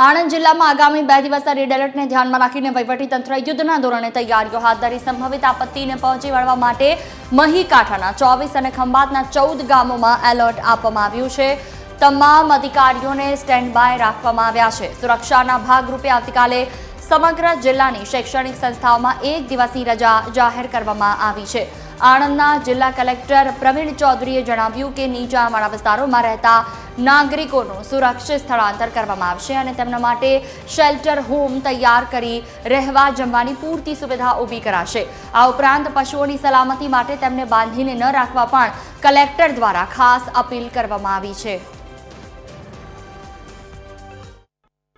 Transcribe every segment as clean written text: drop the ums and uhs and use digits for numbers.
આણંદ જિલ્લામાં આગામી 2 દિવસના રેડ એલર્ટને ધ્યાનમાં રાખીને વહીવટીતંત્ર યુદ્ધના ધોરણે તૈયારીઓ હાથ ધરી સંભવિત આપત્તિને પહોંચી વળવા માટે મહી કાંઠાના 24 અને ખંભાતના 14 ગામોમાં એલર્ટ આપવામાં આવ્યું છે। તમામ અધિકારીઓને સ્ટેન્ડ બાય રાખવામાં આવ્યા છે। સુરક્ષાના ભાગરૂપે આવતીકાલે સમગ્ર જિલ્લાની શૈક્ષણિક સંસ્થાઓમાં 1 દિવસની રજા જાહેર કરવામાં આવી છે। આણંદના જિલ્લા કલેક્ટર પ્રવીણ ચૌધરીએ જણાવ્યું કે નીચાણવાળા વિસ્તારોમાં રહેતા નાગરિકોનું સુરક્ષિત સ્થળાંતર કરવામાં આવશે અને તેમના માટે શેલ્ટર હોમ તૈયાર કરી રહેવા જમવાની પૂરતી સુવિધા ઊભી કરાશે। આ ઉપરાંત પશુઓની સલામતી માટે તેમને બાંધીને ન રાખવા પણ કલેક્ટર દ્વારા ખાસ અપીલ કરવામાં આવી છે।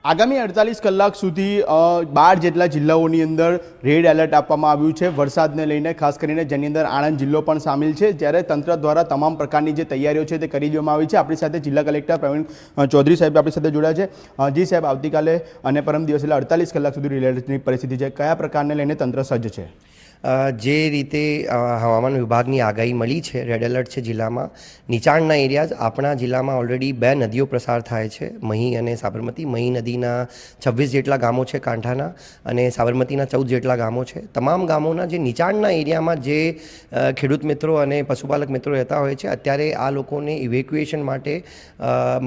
આગામી 48 કલાક સુધી 12 જેટલા જિલ્લાઓની અંદર રેડ એલર્ટ આપવામાં આવ્યું છે વરસાદને લઈને, ખાસ કરીને જેની અંદર આણંદ જિલ્લો પણ સામેલ છે। જ્યારે તંત્ર દ્વારા તમામ પ્રકારની જે તૈયારીઓ છે તે કરી દેવામાં આવી છે। આપણી સાથે જિલ્લા કલેક્ટર પ્રવીણ ચૌધરી સાહેબ આપણી સાથે જોડાયા છે। જી સાહેબ, આવતીકાલે અને પરમ દિવસે 48 કલાક સુધી રેડ એલર્ટની પરિસ્થિતિ છે, કયા પ્રકારને લઈને તંત્ર સજ્જ છે? જે રીતે હવામાન વિભાગની આગાહી મળી છે, રેડ એલર્ટ છે જિલ્લામાં, નીચાણના એરિયાઝ આપણા જિલ્લામાં ઓલરેડી 2 નદીઓ પ્રસાર થાય છે, મહી અને સાબરમતી। મહી નદીના 26 જેટલા ગામો છે કાંઠાના, અને સાબરમતીના 14 જેટલા ગામો છે। તમામ ગામોના જે નીચાણના એરિયામાં જે ખેડૂત મિત્રો અને પશુપાલક મિત્રો રહેતા હોય છે, અત્યારે આ લોકોને ઇવેક્યુએશન માટે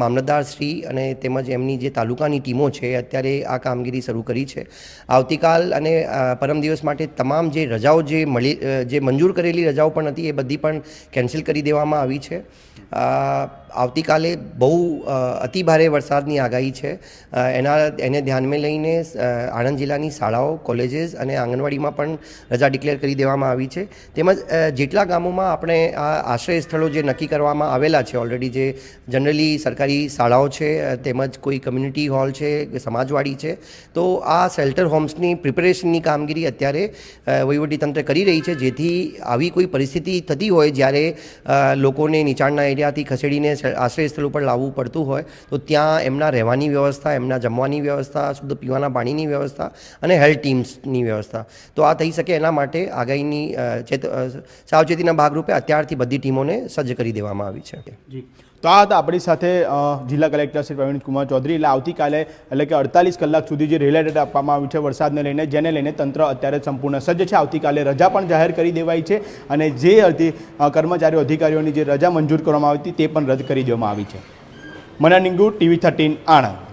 મામલતદાર શ્રી અને તેમજ એમની જે તાલુકાની ટીમો છે અત્યારે આ કામગીરી શરૂ કરી છે। આવતીકાલ અને પરમ દિવસ માટે તમામ જે રજાઓ જે મંજૂર કરેલી રજાઓ પણ હતી એ બધી પણ કેન્સલ કરી દેવામાં આવી છે। આવતીકાલે બહુ અતિ ભારે વરસાદની આગાહી છે, એને ધ્યાનમાં લઈને આણંદ જિલ્લાની શાળાઓ, કોલેજીસ અને આંગણવાડીમાં પણ રજા ડિક્લેર કરી દેવામાં આવી છે। તેમજ જેટલા ગામોમાં આપણે આ આશ્રય સ્થળો જે નક્કી કરવામાં આવેલા છે ઓલરેડી, જે જનરલી સરકારી શાળાઓ છે તેમજ કોઈ કમ્યુનિટી હોલ છે, સમાજવાડી છે, તો આ શેલ્ટર હોમ્સની પ્રિપેરેશનની કામગીરી અત્યારે વહીવટીતંત્ર કરી રહી છે, જેથી આવી કોઈ પરિસ્થિતિ થતી હોય જ્યારે લોકોને નીચાણના એરિયાથી ખસેડીને આશ્રય સ્થળ ઉપર લાવવું પડતું હોય તો ત્યાં એમના રહેવાની વ્યવસ્થા, એમના જમવાની વ્યવસ્થા, શુદ્ધ પીવાના પાણીની વ્યવસ્થા અને હેલ્થ ટીમ્સની વ્યવસ્થા તો આ થઈ શકે એના માટે આગાહીની સાવચેતીના ભાગરૂપે અત્યારથી બધી ટીમોને સજ્જ કરી દેવામાં આવી છે। જી, તો આ હતા આપણી સાથે જિલ્લા કલેક્ટર શ્રી પ્રવીણ કુમાર ચૌધરી। એટલે આવતીકાલે એટલે કે 48 કલાક સુધી જે રેડ એલર્ટ આપવામાં આવ્યું છે વરસાદને લઈને, જેને લઈને તંત્ર અત્યારે સંપૂર્ણ સજ્જ છે। આવતીકાલે રજા પણ જાહેર કરી દેવાઈ છે અને જે કર્મચારીઓ અધિકારીઓની જે રજા મંજૂર કરવામાં આવી હતી તે પણ રદ કરી દેવામાં આવી છે। મના નિંગુ, TV13 આણંદ।